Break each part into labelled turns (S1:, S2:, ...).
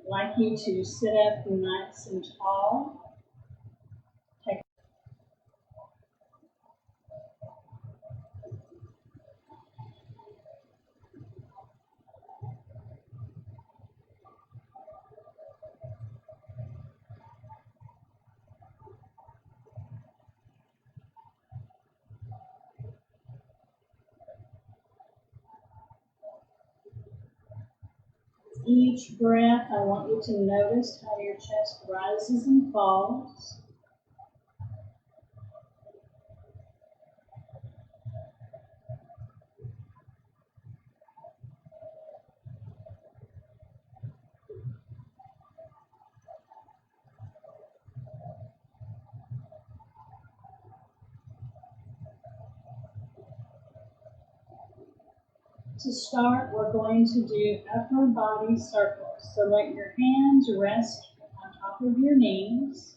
S1: I'd like you to sit up nice and tall. Take each breath, I want you to notice how your chest rises and falls. To start, we're going to do upper body circles. So let your hands rest on top of your knees.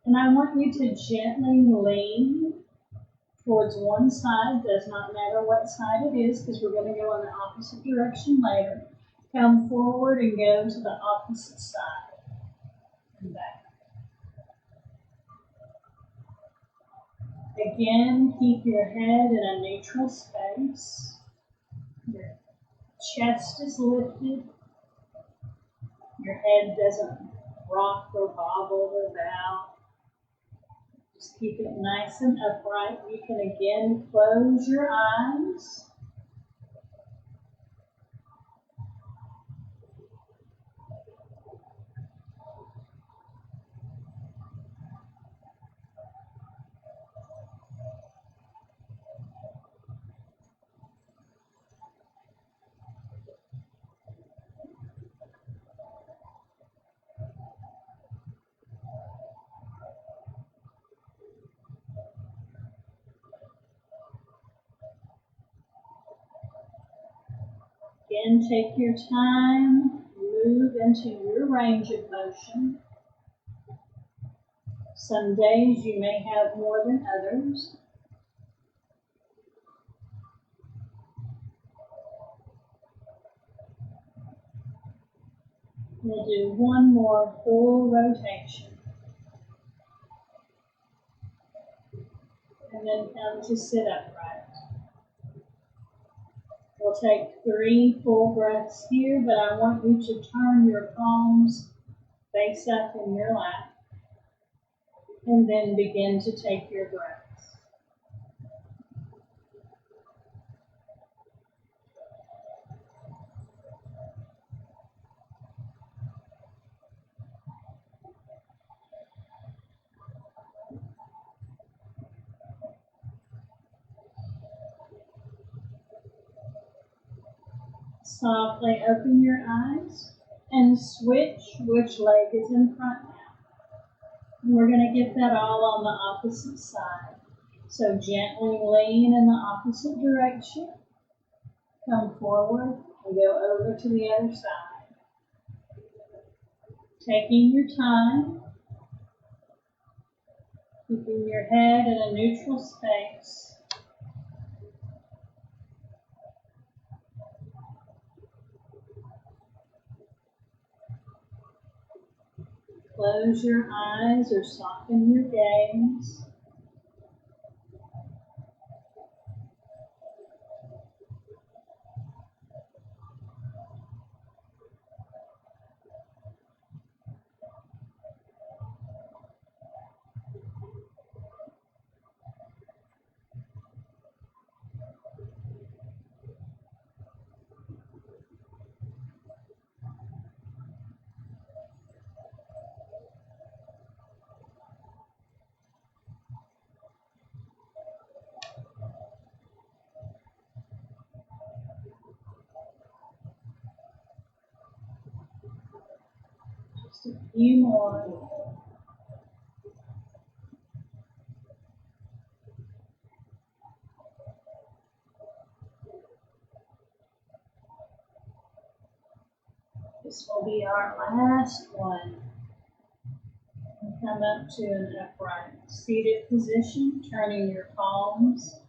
S1: And I want you to gently lean towards one side. Does not matter what side it is, because we're going to go in the opposite direction later. Come forward and go to the opposite side and back. Again, keep your head in a neutral space. Your chest is lifted. Your head doesn't rock or bobble or bow. Just keep it nice and upright. You can again close your eyes. Again, take your time, move into your range of motion. Some days you may have more than others. We'll do one more full rotation. And then come to sit upright. We'll take 3 full breaths here, but I want you to turn your palms face up in your lap and then begin to take your breaths. Softly open your eyes and switch which leg is in front now. We're going to get that all on the opposite side. So gently lean in the opposite direction. Come forward and go over to the other side. Taking your time, keeping your head in a neutral space. Close your eyes or soften your gaze. Just a few more. This will be our last one. And come up to an upright seated position, turning your palms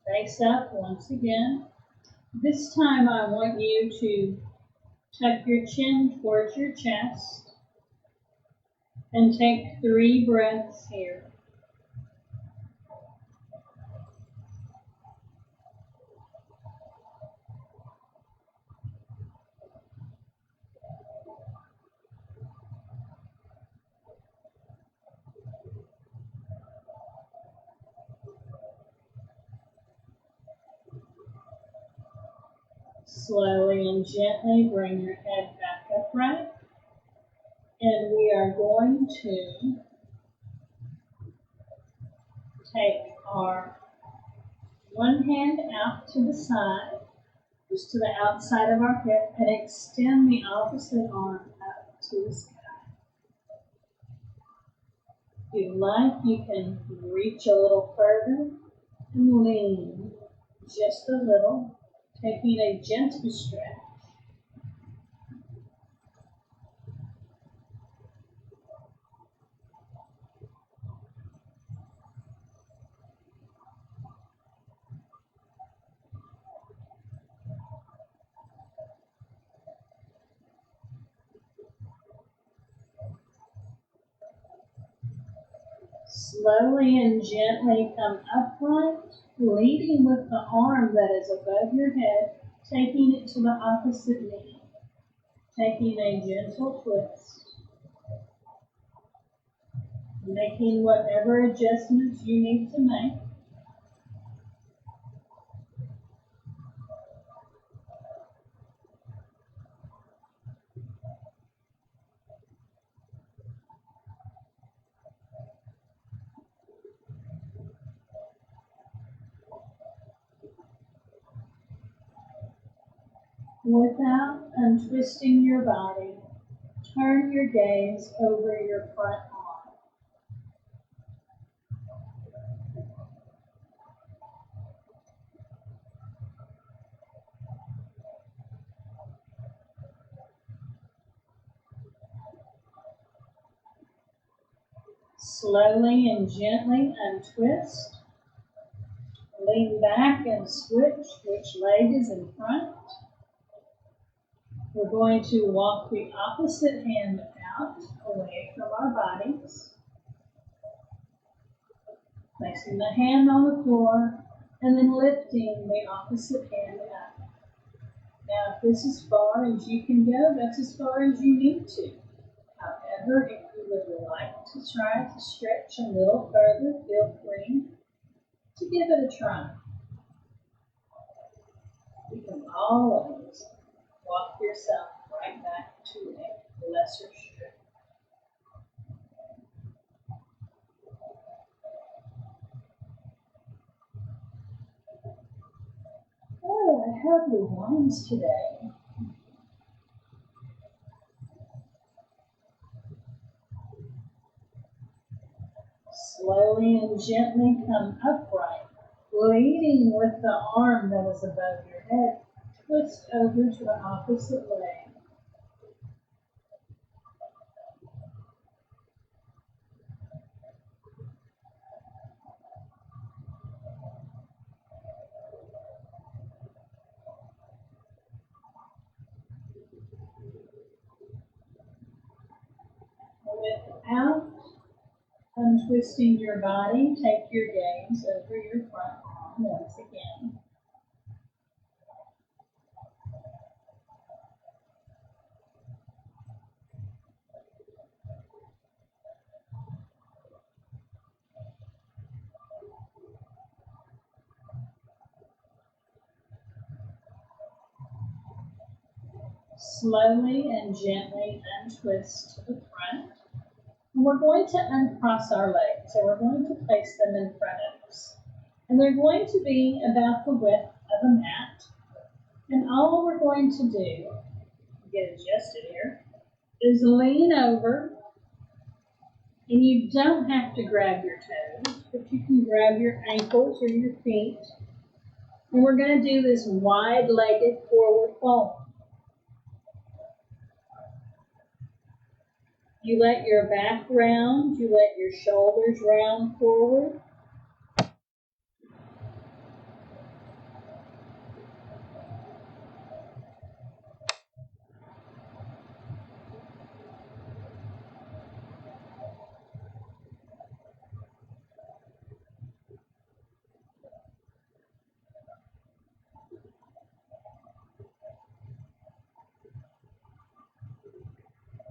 S1: face up once again. This time I want you to Tuck your chin towards your chest and take 3 breaths here. Slowly and gently bring your head back upright. And we are going to take our one hand out to the side, just to the outside of our hip, and extend the opposite arm up to the sky. If you like, you can reach a little further and lean just a little, taking a gentle stretch. Slowly and gently come upright, leading with the arm that is above your head, taking it to the opposite knee, taking a gentle twist, making whatever adjustments you need to make. Without untwisting your body, turn your gaze over your front arm. Slowly and gently untwist. Lean back and switch which leg is in front. We're going to walk the opposite hand out, away from our bodies. Placing the hand on the floor, and then lifting the opposite hand up. Now, if this is as far as you can go, that's as far as you need to. However, if you would like to try to stretch a little further, feel free to give it a try. You can always walk yourself right back to a lesser stretch. Oh, I have the ones today. Slowly and gently come upright, leading with the arm that is above your head. Twist over to the opposite leg. Without untwisting your body, take your gaze over your front arm once again. Slowly and gently untwist to the front. And we're going to uncross our legs. So we're going to place them in front of us. And they're going to be about the width of a mat. And all we're going to do, get adjusted here, is lean over. And you don't have to grab your toes, but you can grab your ankles or your feet. And we're going to do this wide-legged forward fold. You let your back round, you let your shoulders round forward.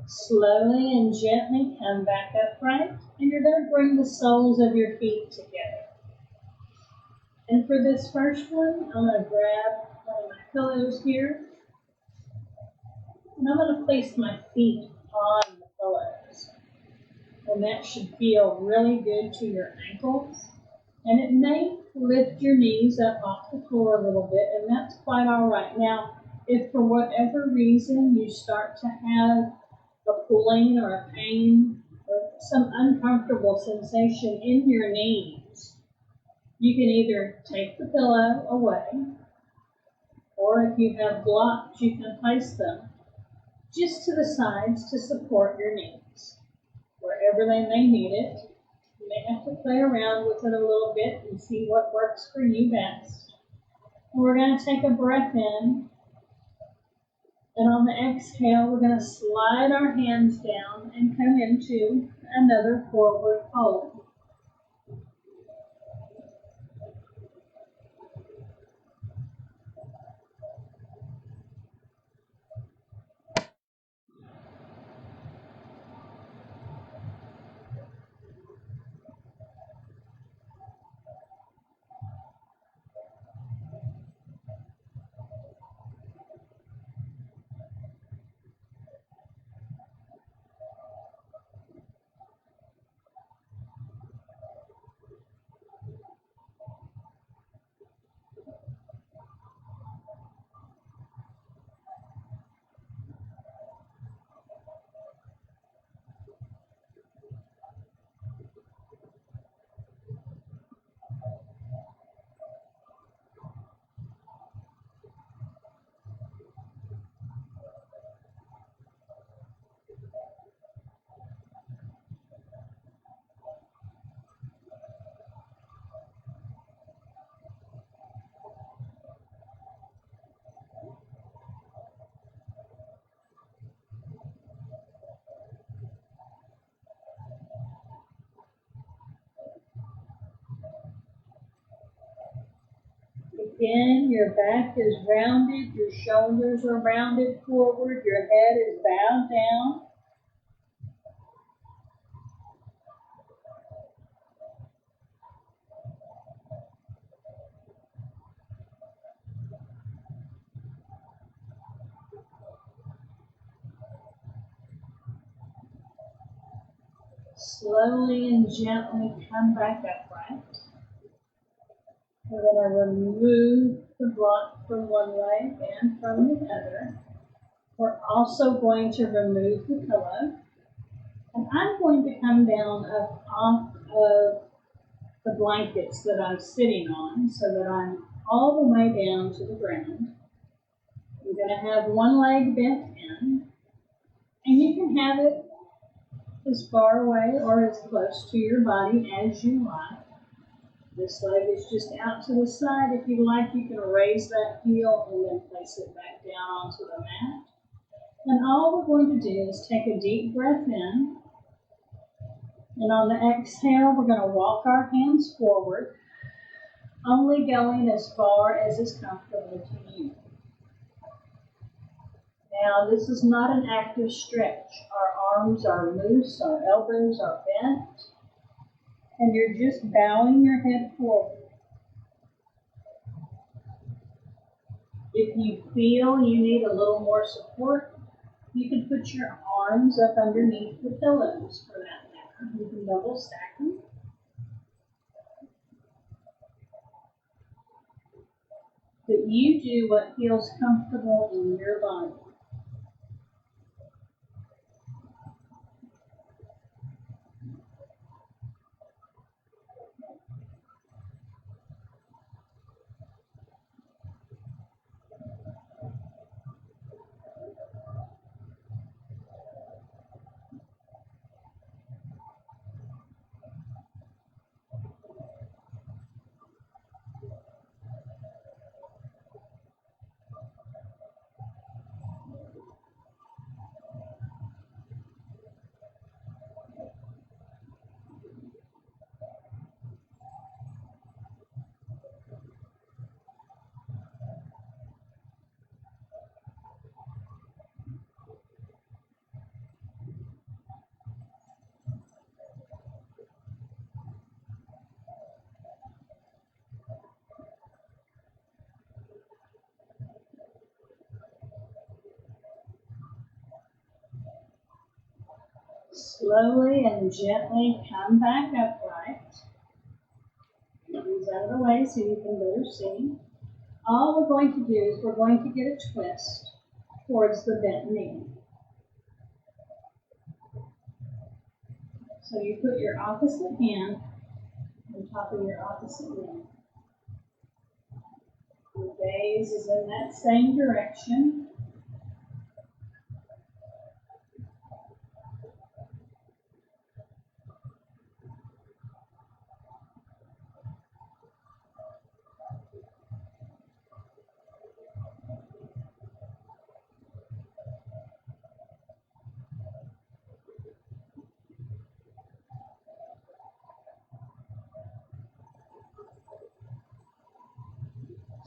S1: Slowly and gently come back upright, and you're going to bring the soles of your feet together. And for this first one, I'm going to grab one of my pillows here, and I'm going to place my feet on the pillows. And that should feel really good to your ankles. And it may lift your knees up off the floor a little bit, and that's quite all right. Now, if for whatever reason you start to have a pulling or a pain or some uncomfortable sensation in your knees, you can either take the pillow away, or if you have blocks, you can place them just to the sides to support your knees, wherever they may need it. You may have to play around with it a little bit and see what works for you best. And we're going to take a breath in. And on the exhale, we're going to slide our hands down and come into another forward fold. Again, your back is rounded, your shoulders are rounded forward, your head is bowed down. Slowly and gently come back upright. We're going to remove the block from one leg and from the other. We're also going to remove the pillow. And I'm going to come down off of the blankets that I'm sitting on so that I'm all the way down to the ground. I'm going to have one leg bent in. And you can have it as far away or as close to your body as you like. This leg is just out to the side. If you like, you can raise that heel and then place it back down onto the mat. And all we're going to do is take a deep breath in. And on the exhale, we're going to walk our hands forward, only going as far as is comfortable to you. Now, this is not an active stretch. Our arms are loose, our elbows are bent, and you're just bowing your head forward. If you feel you need a little more support, you can put your arms up underneath the pillows for that matter. You can double stack them. But you do what feels comfortable in your body. Slowly and gently come back upright. Get these out of the way so you can better see. All we're going to do is we're going to get a twist towards the bent knee. So you put your opposite hand on top of your opposite knee. Your gaze is in that same direction.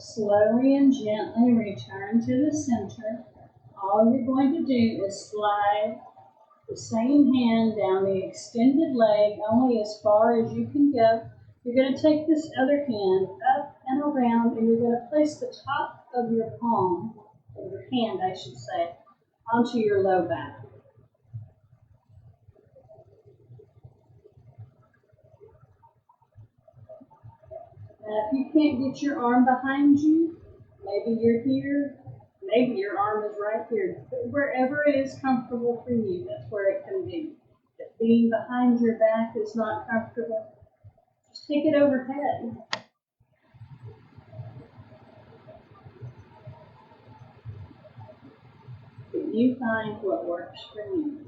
S1: Slowly and gently return to the center. All you're going to do is slide the same hand down the extended leg only as far as you can go. You're going to take this other hand up and around, and you're going to place the top of your palm, or your hand I should say, onto your low back. Now, if you can't get your arm behind you, maybe you're here, maybe your arm is right here. But wherever it is comfortable for you, that's where it can be. If being behind your back is not comfortable, just take it overhead. But you find what works for you.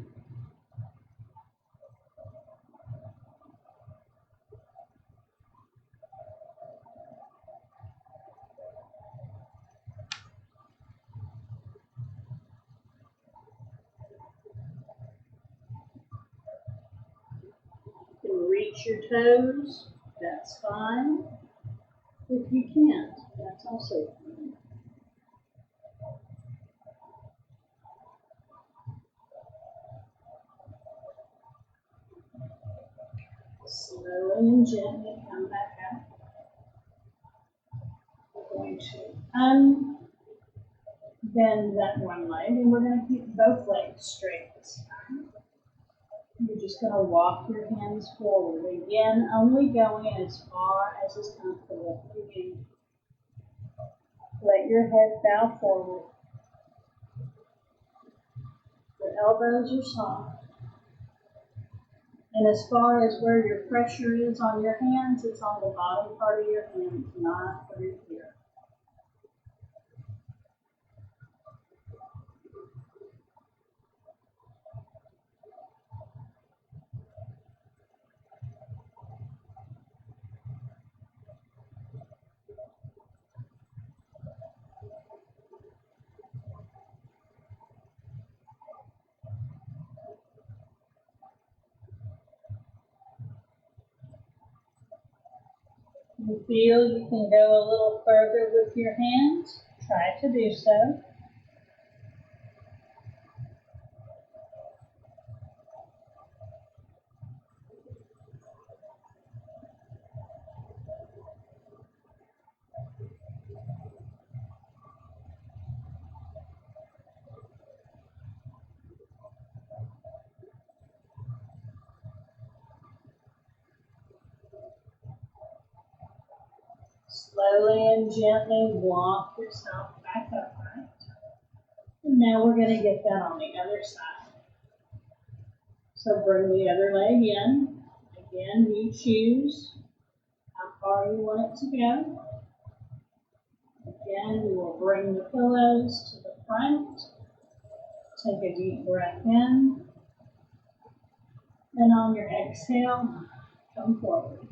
S1: You can reach your toes, that's fine. If you can't, that's also fine. Slowly and gently come back up. We're going to unbend that one leg, and we're going to keep both legs straight this time. You're just going to walk your hands forward. Again, only going as far as is comfortable for you. Let your head bow forward. Your elbows are soft. And as far as where your pressure is on your hands, it's on the bottom part of your hands, not through here. You feel you can go a little further with your hands, try to do so. Slowly and gently walk yourself back upright. And now we're going to get that on the other side. So bring the other leg in. Again, you choose how far you want it to go. Again, we will bring the pillows to the front. Take a deep breath in. And on your exhale, come forward.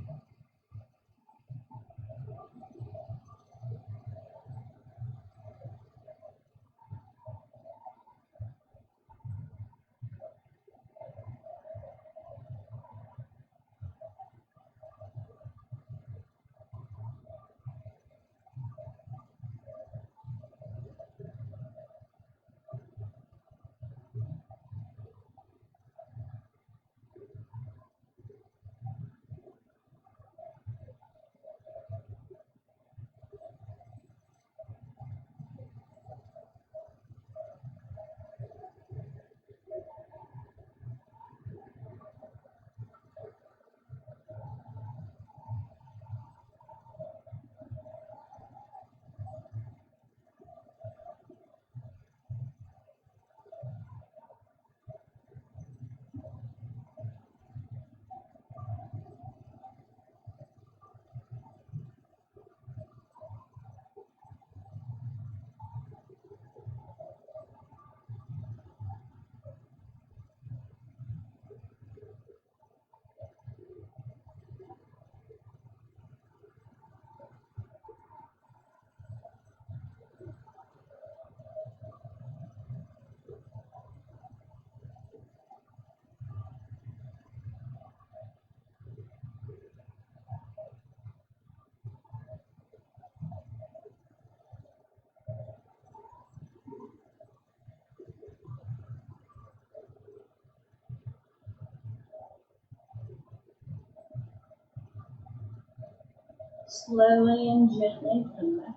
S1: Slowly and gently come back.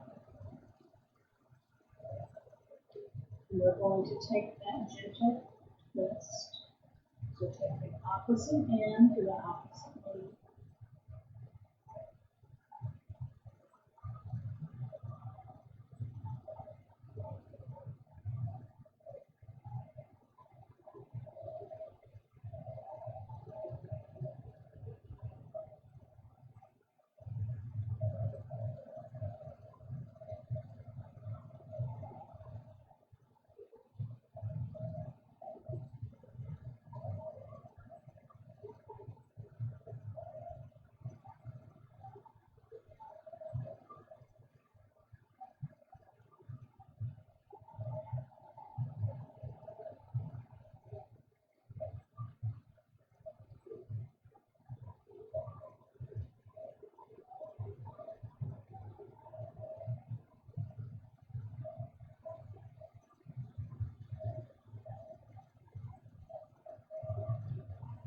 S1: And we're going to take that gentle twist. So take the opposite hand to the opposite knee.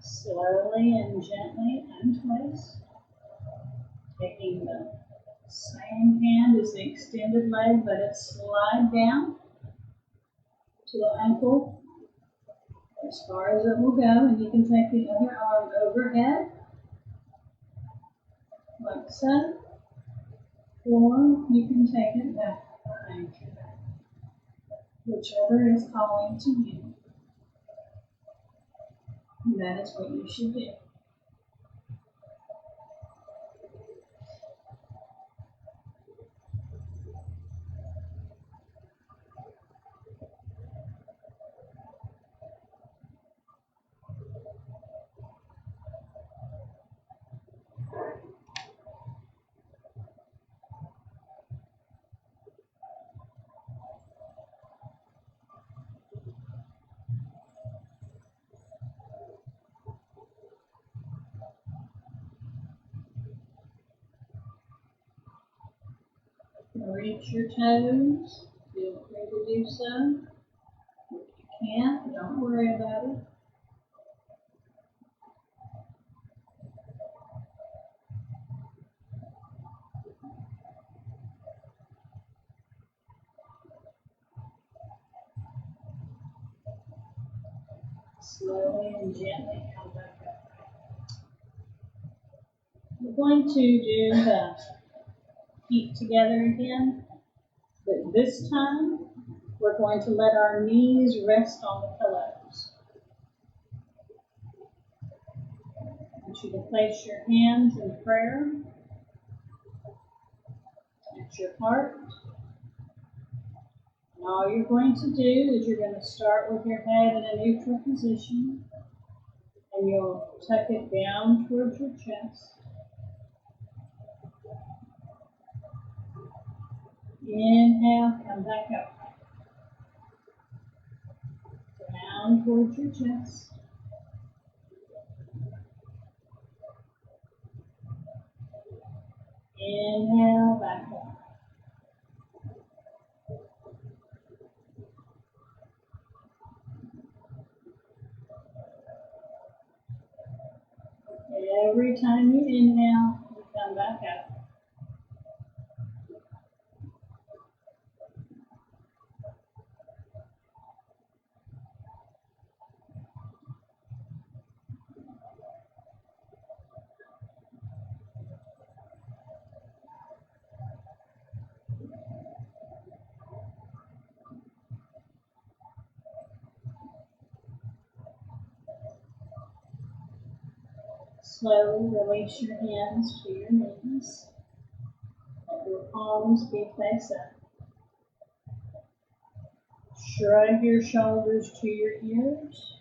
S1: Slowly and gently untwist. Taking the same hand as the extended leg, let it slide down to the ankle as far as it will go, and you can take the other arm overhead, like so, or you can take it back behind your back, whichever is calling to you. And that is what you should do. Reach your toes. Feel free to do so. If you can't, don't worry about it. Slowly and gently come back up. We're going to do the feet together again, but this time we're going to let our knees rest on the pillows. I want you to place your hands in prayer at your heart. And all you're going to do is you're going to start with your head in a neutral position, and you'll tuck it down towards your chest. Inhale, come back up. Down towards your chest. Inhale, back up. Every time you inhale, you come back up. Slowly release your hands to your knees. Let your palms be face up. Shrug your shoulders to your ears.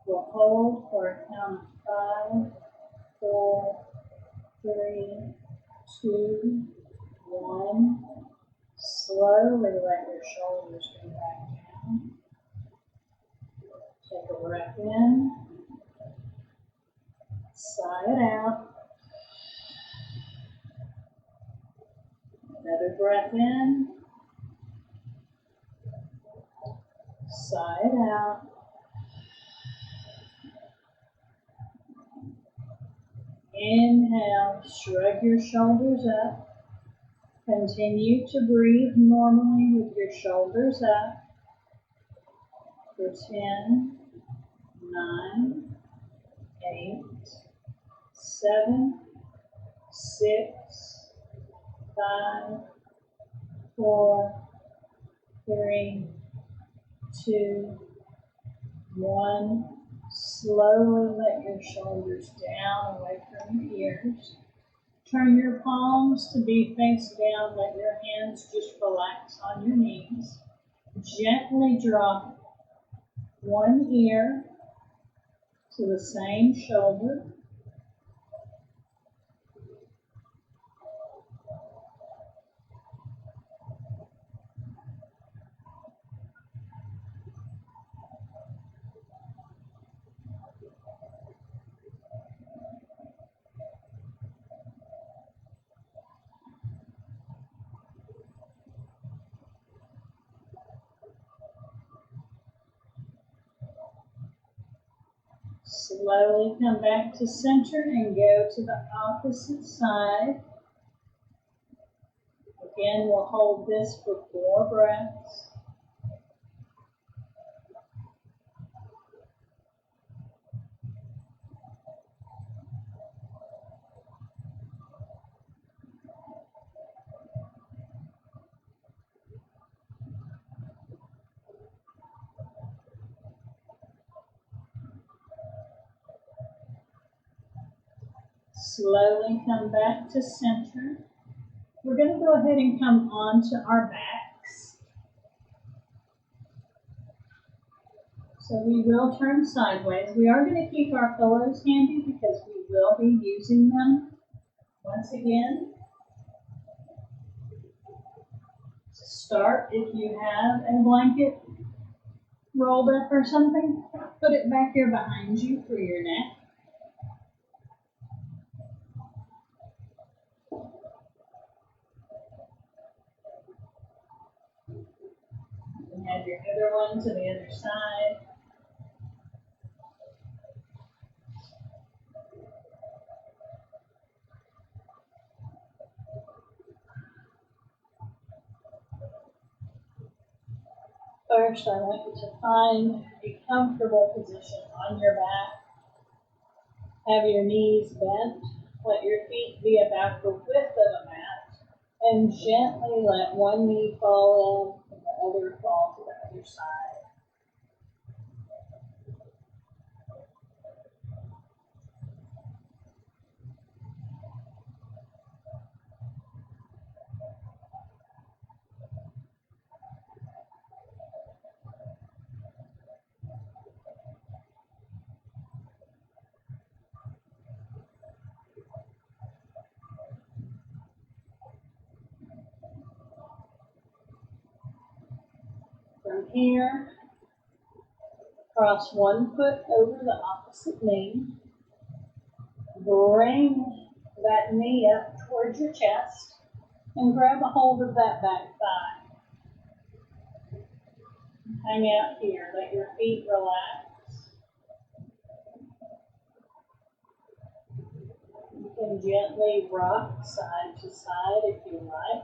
S1: We'll hold for a count of 5, 4, 3, 2, 1. Slowly let your shoulders go back down. Take a breath in. Sigh it out. Another breath in. Sigh it out. Inhale, shrug your shoulders up. Continue to breathe normally with your shoulders up for 10, 9, 8, 7, 6, 5, 4, 3, 2, 1. Slowly let your shoulders down away from your ears. Turn your palms to be face down. Let your hands just relax on your knees. Gently drop one ear to the same shoulder. Slowly come back to center and go to the opposite side. Again, we'll hold this for 4 breaths. Slowly come back to center. We're going to go ahead and come onto our backs. So we will turn sideways. We are going to keep our pillows handy because we will be using them. Once again, to start, if you have a blanket rolled up or something, put it back here behind you for your neck. And have your other one to the other side. First, I want you to find a comfortable position on your back. Have your knees bent. Let your feet be about the width of a mat. And gently let one knee fall in and the other fall to the other side. From here, cross one foot over the opposite knee. Bring that knee up towards your chest and grab a hold of that back thigh. Hang out here. Let your feet relax. You can gently rock side to side if you like.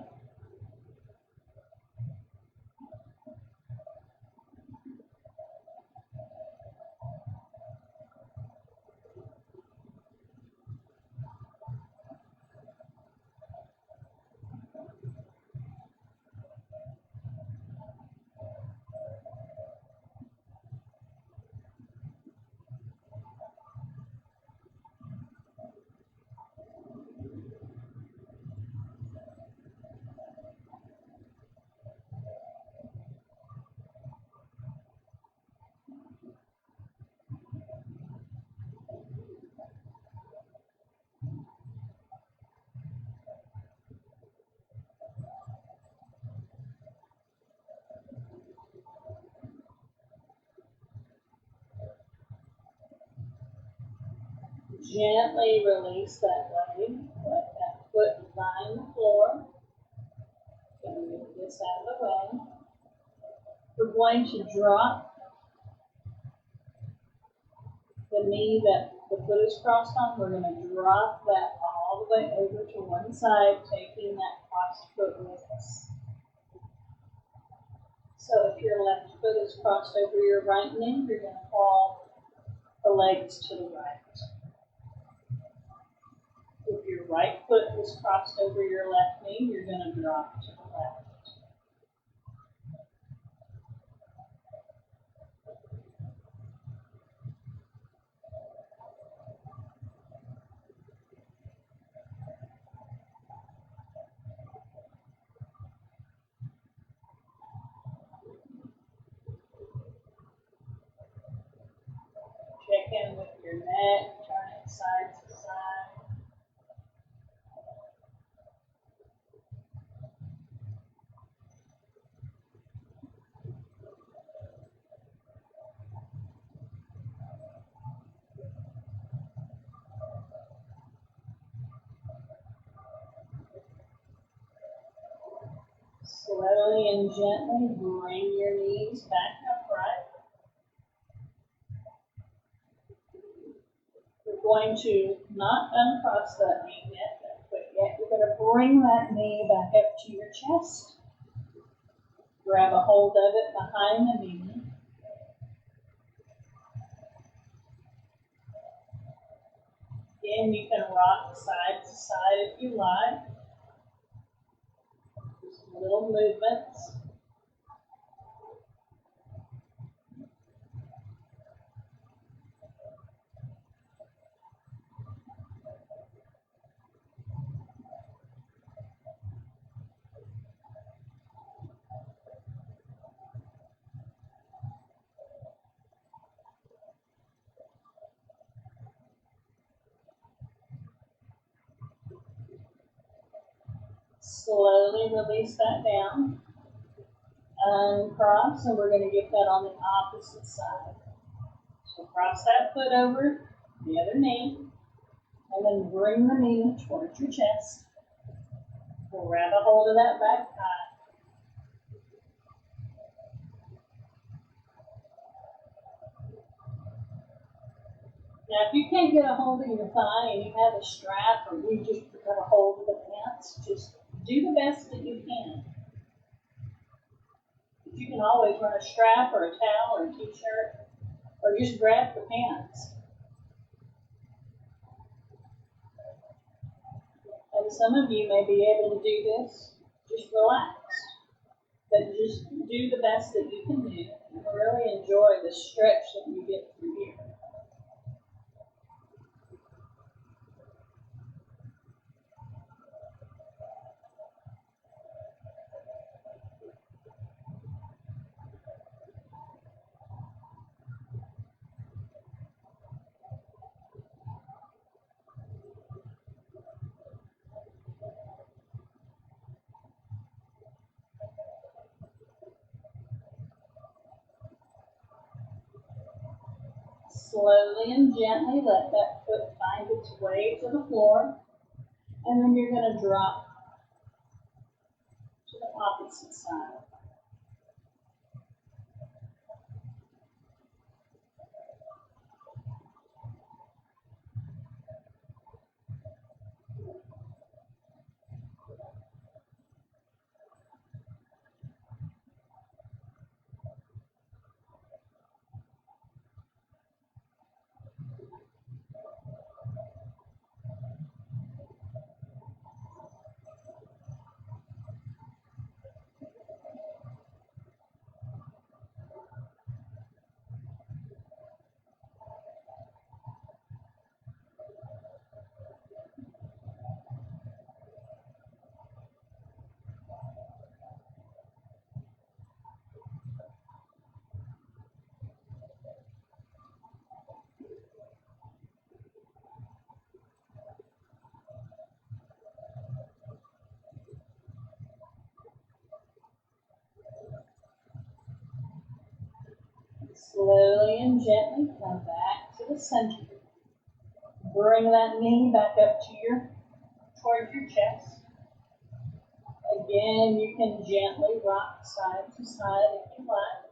S1: Gently release that leg. Let that foot line the floor. Going to move this out of the way. We're going to drop the knee that the foot is crossed on, we're going to drop that all the way over to one side, taking that crossed foot with us. So if your left foot is crossed over your right knee, you're going to fall the legs to the right. If your right foot is crossed over your left knee, you're going to drop to the left. Check in with your neck, turn it side to side. Slowly and gently bring your knees back upright. You're going to not uncross that knee yet, that foot yet. You're going to bring that knee back up to your chest. Grab a hold of it behind the knee. Again, you can rock side to side if you like. Just little movements. Slowly release that down. Uncross, and we're going to get that on the opposite side. So cross that foot over the other knee, and then bring the knee towards your chest. Grab a hold of that back thigh. Now, if you can't get a hold of your thigh and you have a strap or you just got a hold of the pants, just do the best that you can. But you can always run a strap or a towel or a t-shirt or just grab the pants. And some of you may be able to do this just relaxed. But just do the best that you can do and really enjoy the stretch that you get through here. Slowly and gently let that foot find its way to the floor, and then you're going to drop to the opposite side. Slowly and gently come back to the center. Bring that knee back up to towards your chest. Again, you can gently rock side to side if you like.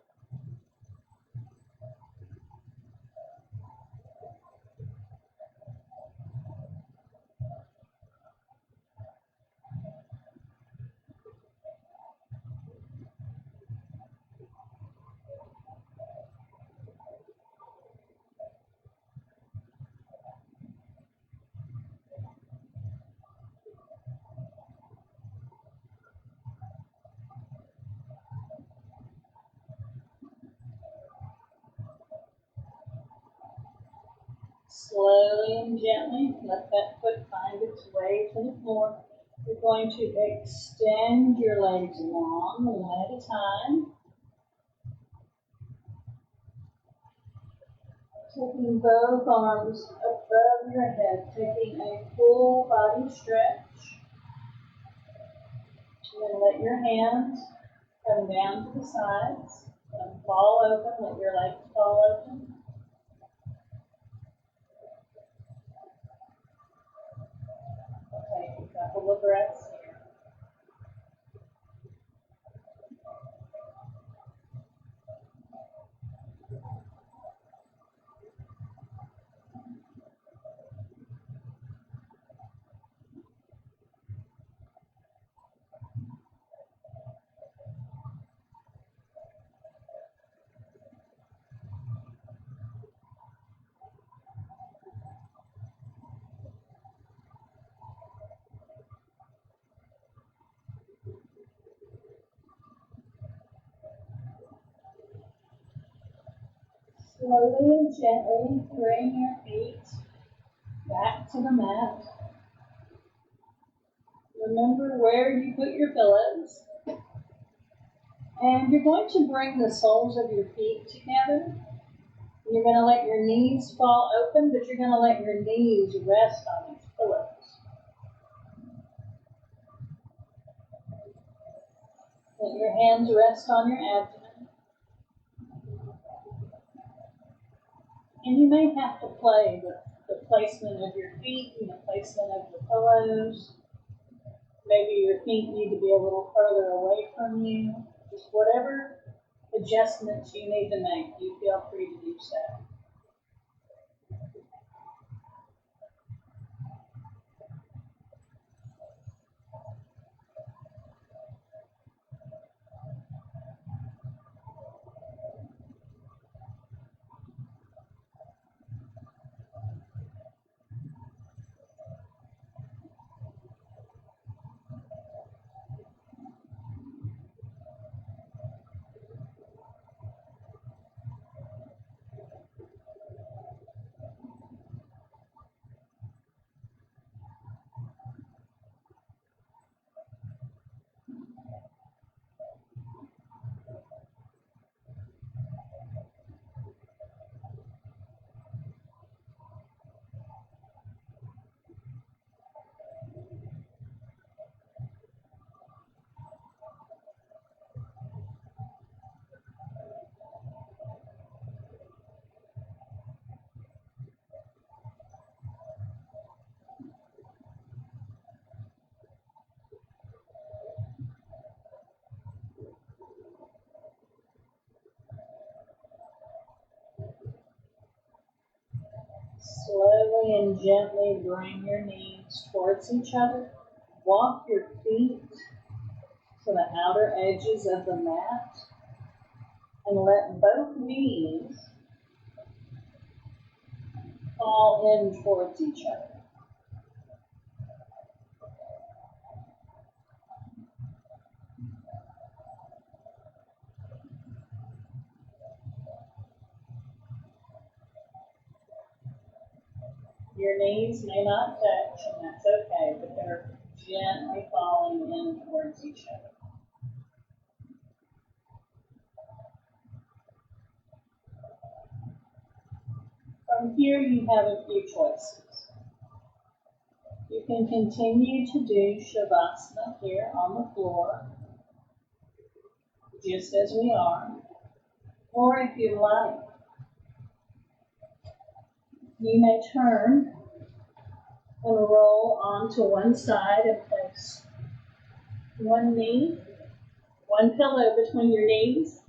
S1: Slowly and gently, let that foot find its way to the floor. You're going to extend your legs long, one at a time. Taking both arms above your head, taking a full body stretch. And then let your hands come down to the sides. Let them fall open, let your legs fall open. Take a couple of breaths here. Slowly and gently bring your feet back to the mat. Remember where you put your pillows. And you're going to bring the soles of your feet together. You're going to let your knees fall open, but you're going to let your knees rest on these pillows. Let your hands rest on your abdomen. And you may have to play with the placement of your feet and the placement of the pillows. Maybe your feet need to be a little further away from you. Just whatever adjustments you need to make, you feel free to do so. Slowly and gently bring your knees towards each other. Walk your feet to the outer edges of the mat and let both knees fall in towards each other. Your knees may not touch, and that's okay, but they're gently falling in towards each other. From here, you have a few choices. You can continue to do Shavasana here on the floor, just as we are, or if you like, you may turn and roll onto one side and place one knee, one pillow between your knees.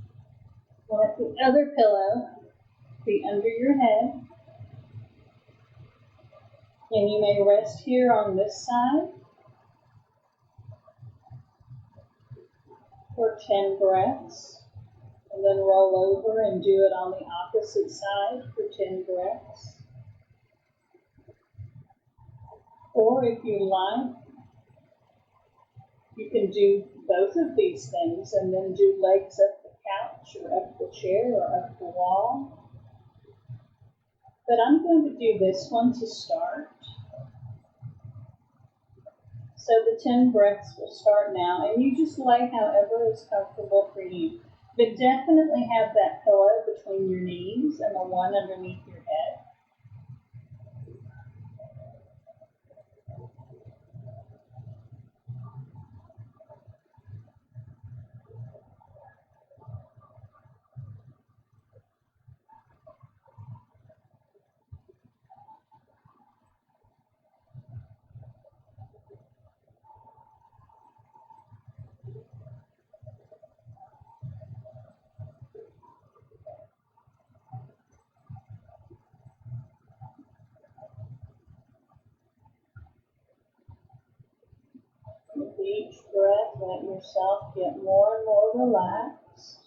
S1: Let the other pillow be under your head. And you may rest here on this side for 10 breaths. And then roll over and do it on the opposite side for 10 breaths. Or if you like, you can do both of these things and then do legs up the couch or up the chair or up the wall. But I'm going to do this one to start. So the 10 breaths will start now, and you just lay however is comfortable for you. But definitely have that pillow between your knees and the one underneath your head. With each breath, let yourself get more and more relaxed.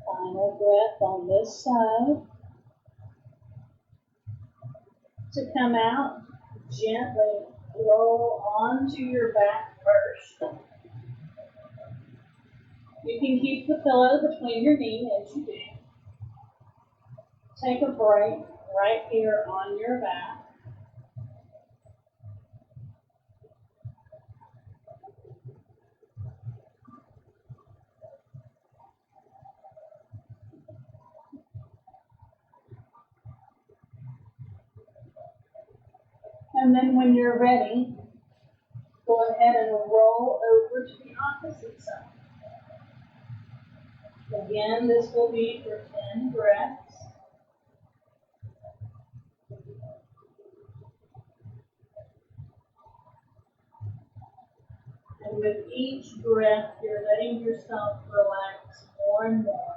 S1: Final breath on this side. To come out, gently roll onto your back first. You can keep the pillow between your knees as you do. Take a break right here on your back. And then when you're ready, go ahead and roll over to the opposite side. Again, this will be for 10 breaths. And with each breath, you're letting yourself relax more and more.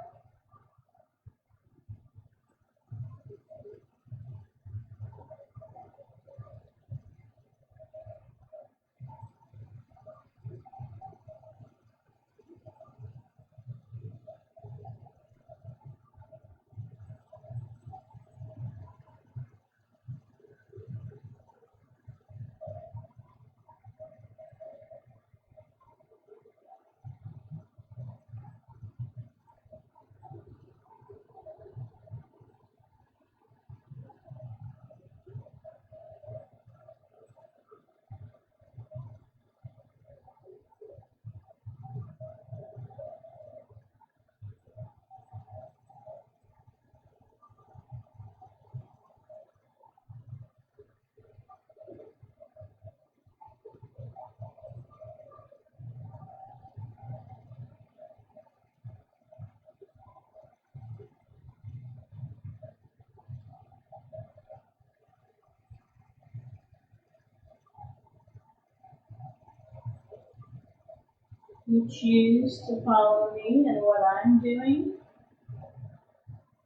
S1: You choose to follow me in what I'm doing.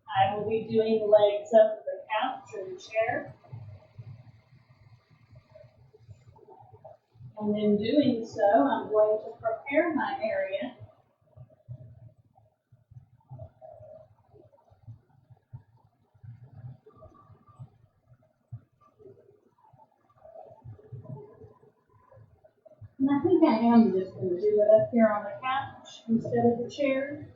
S1: I will be doing legs up the couch or the chair. And in doing so, I'm going to prepare my area. And I think I am just going to do it up here on the couch instead of the chair.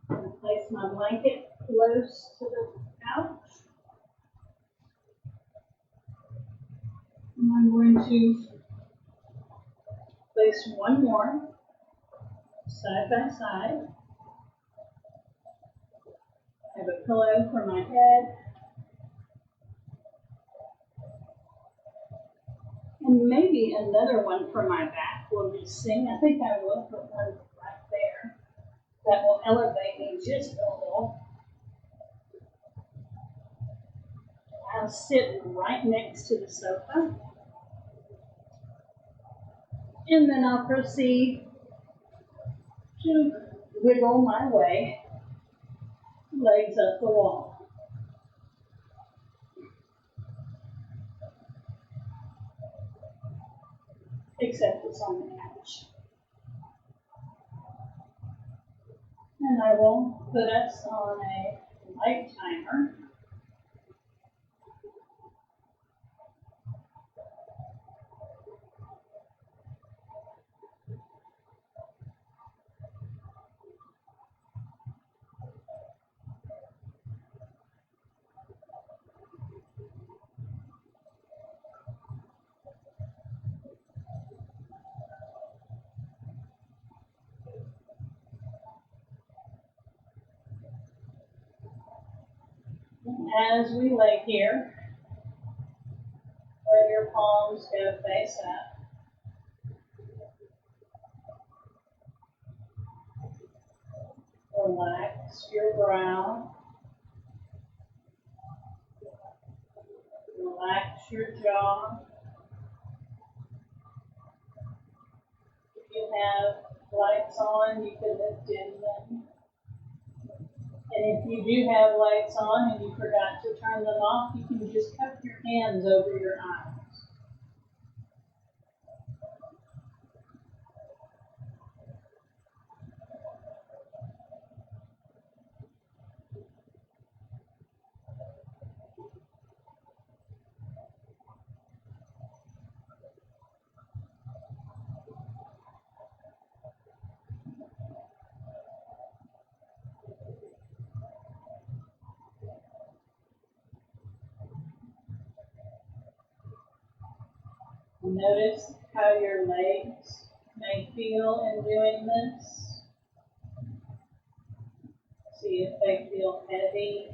S1: And place my blanket close to the couch. And I'm going to place one more side by side. I have a pillow for my head. And maybe another one for my back will be sing. I think I will put one right there. That will elevate me just a little. I'll sit right next to the sofa. And then I'll proceed to wiggle my way, legs up the wall. Except it's on the couch. And I will put us on a light timer. As we lay here, let your palms go face up. Relax your brow. Relax your jaw. If you have lights on, you can dim them. And if you do have lights on and you forgot to turn them off, you can just cup your hands over your eyes. Notice how your legs may feel in doing this. See if they feel heavy.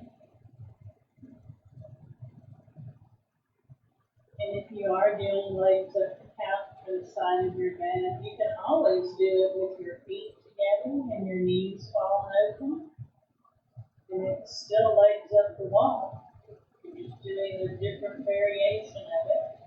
S1: And if you are doing legs up the couch or the side of your bed, you can always do it with your feet together and your knees falling open. And it's still legs up the wall. You're just doing a different variation of it.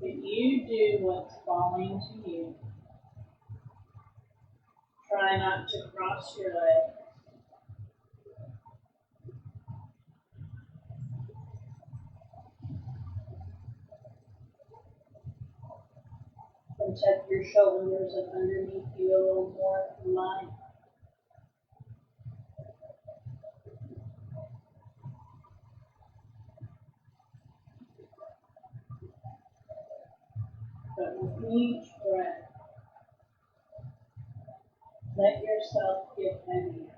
S1: But you do what's falling to you. Try not to cross your legs. And tuck your shoulders up underneath you a little more if you like. But with each breath, let yourself get heavier.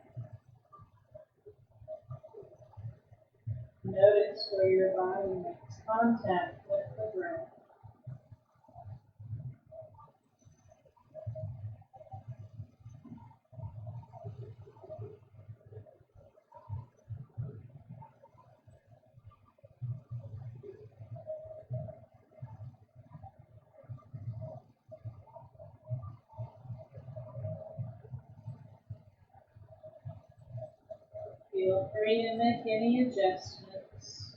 S1: Notice where your body makes contact with the breath. Feel free to make any adjustments.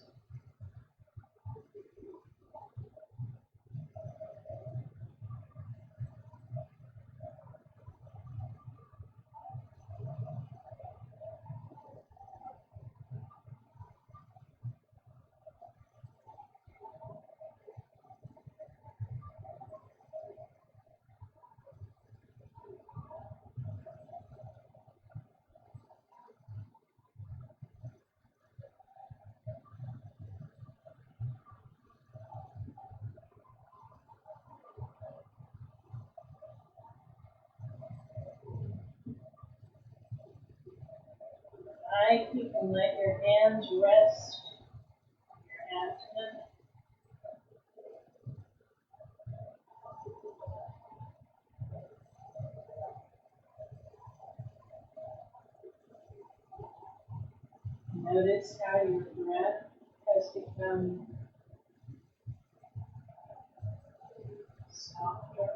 S1: You can let your hands rest on your abdomen. Notice how your breath has become become softer,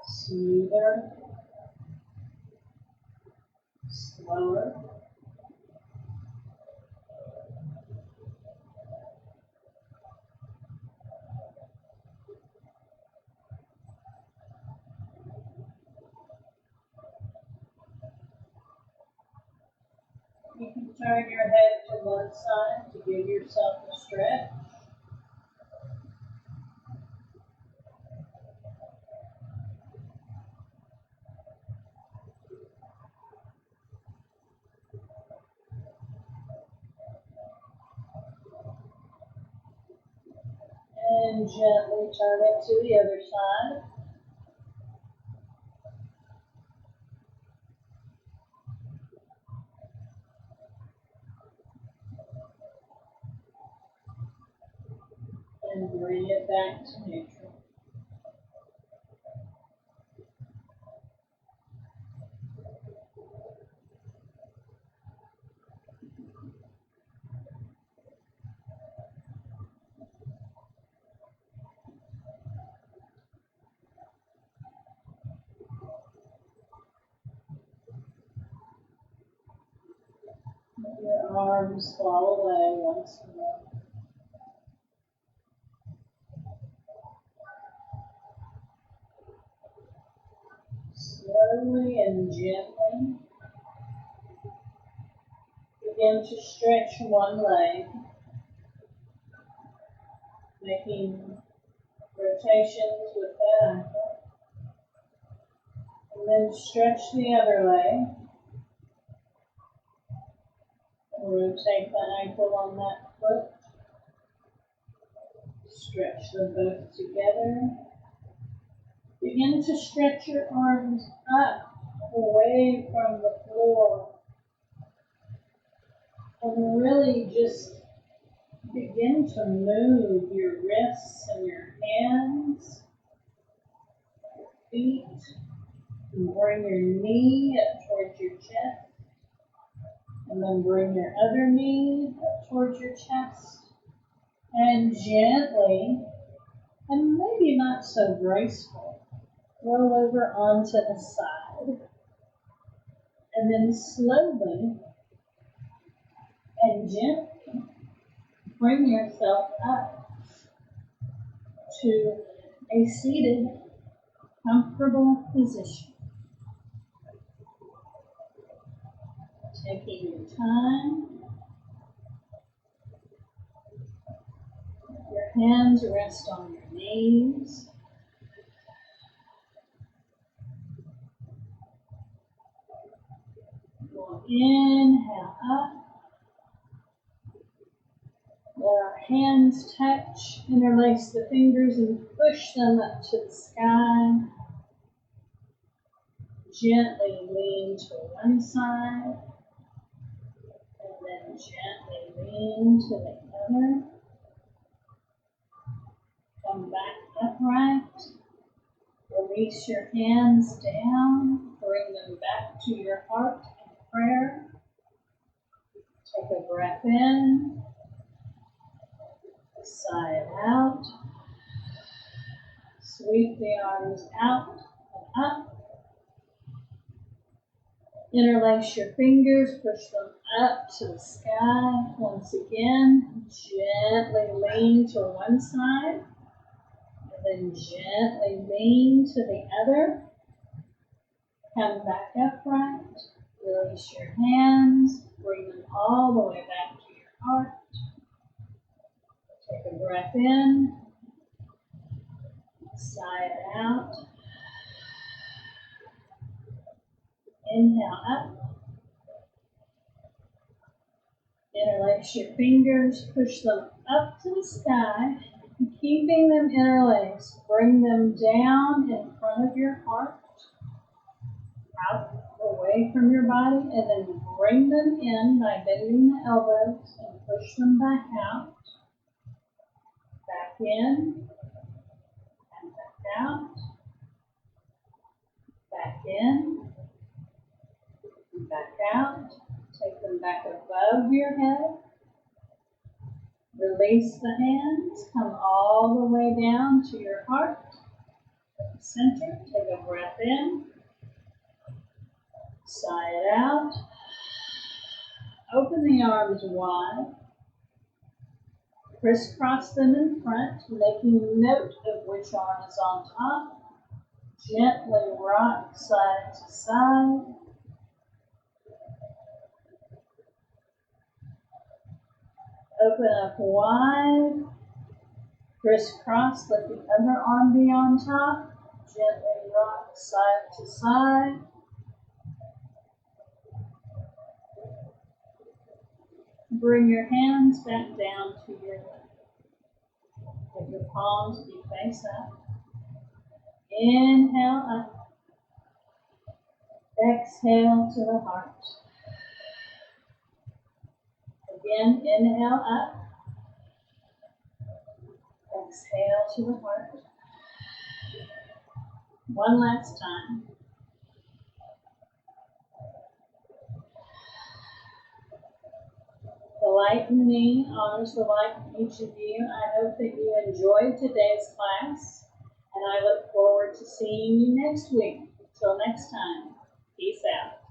S1: smoother, slower. You can turn your head to one side to give yourself a stretch. And gently turn it to the other side. And bring it back to neutral. Let your arms fall away once more. Slowly and gently begin to stretch one leg, making rotations with that ankle. And then stretch the other leg. And rotate the ankle on that foot. Stretch them both together. Begin to stretch your arms up, away from the floor. And really just begin to move your wrists and your hands, your feet. And bring your knee up towards your chest. And then bring your other knee up towards your chest. And gently, and maybe not so graceful, roll over onto the side. And then slowly and gently bring yourself up to a seated, comfortable position. Taking your time. Your hands rest on your knees. We'll inhale up. Let our hands touch, interlace the fingers and push them up to the sky. Gently lean to one side, and then gently lean to the other. Come back upright. Release your hands down. Bring them back to your heart in prayer. Take a breath in. Sigh it out. Sweep the arms out and up. Interlace your fingers, push them up to the sky. Once again, gently lean to one side, and then gently lean to the other. Come back upright, release your hands, bring them all the way back to your heart. Take a breath in, sigh it out. Inhale up. Interlace your fingers, push them up to the sky. Keeping them interlaced, bring them down in front of your heart, out away from your body, and then bring them in by bending the elbows and push them back out. Back in and back out. Back in. Back out. Take them back above your head. Release the hands, come all the way down to your heart, center, take a breath in, sigh it out, open the arms wide, crisscross them in front, making note of which arm is on top, gently rock side to side, open up wide, crisscross, let the other arm be on top, gently rock side to side. Bring your hands back down to your lap. Let your palms be face up. Inhale up. Exhale to the heart. Again, inhale up. Exhale to the heart. One last time. The light in me honors the light in each of you. I hope that you enjoyed today's class, and I look forward to seeing you next week. Until next time, peace out.